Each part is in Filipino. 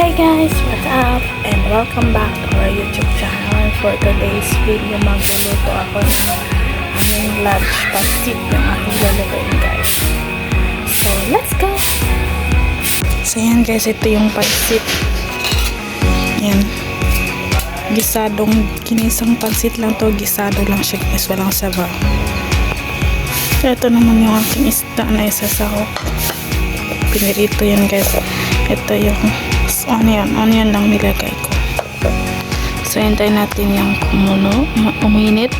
Hey guys, what's up? And welcome back to our YouTube channel. And for today's video, magluluto ako ng aming lunch pancit yung aking lulutuin guys. So, let's go! So yan guys, ito yung pancit. Yan. Ginisang pancit lang to. Gisado lang siya guys, walang sabaw. So, ito naman yung aking isda na isasahok. Pinirito yan guys. Ito yung onion lang nilagay ko. So hintayin natin yung uminit,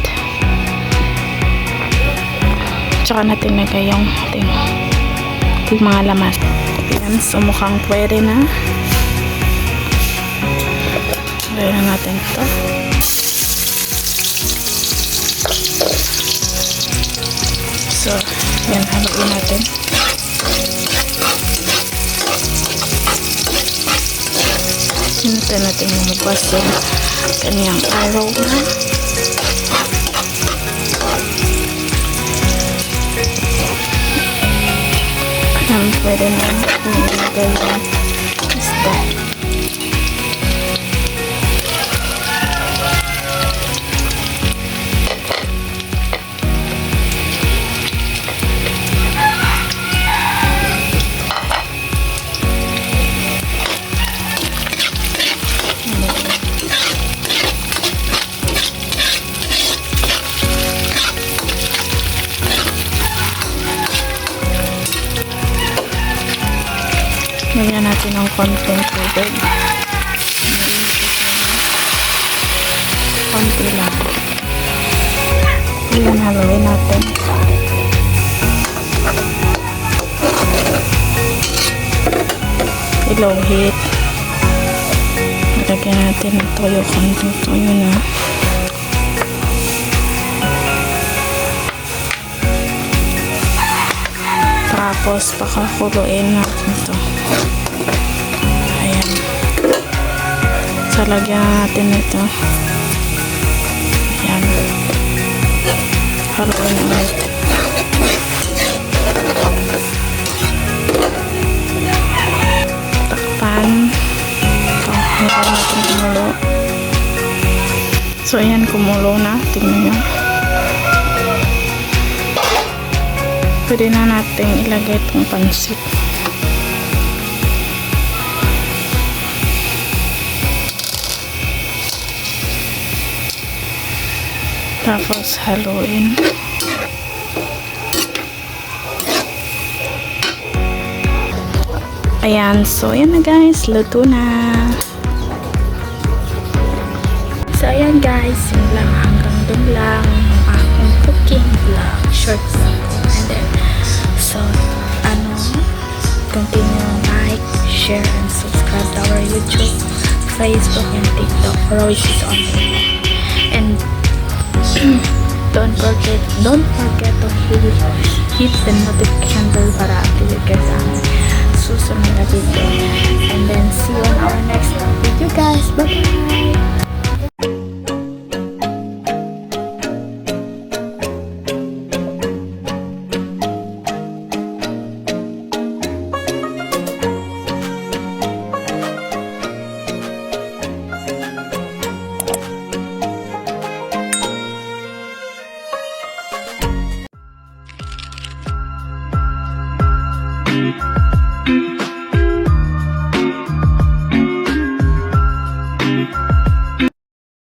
tsaka natin lagay yung mga laman. Ayan, so mukhang pwede na. Lagyan na natin ito. So yan, haluin natin. Hintayin natin lumabas yung kanyang aroma. Ayan, pwede na nilagay yung isda. Lagyan natin ng konting tubig. Konti lang. Ayan, haluin natin. Low heat. Lagyan natin ng toyo. Konting toyo na. Tapos pakakuluin natin ito. Ayan. So lagyan natin ito. Ayan. Haluin ulit. Takpan. So, hintayin natin kumulo. So ayan, kumulo na. Tingnan nyo. Pwede na natin ilagay itong pansit. Tapos haluin. Ayan, so yan na guys, luto na. So ayan guys, yun lang, hanggang dun lang yung aking cooking vlog, short vlog. And then, so continue like, share, and subscribe to our YouTube, Facebook, and TikTok. Royce is on there. And don't forget to hit the notification bell para update guys ang susunod na video. And then see you on our next video guys. Bye bye.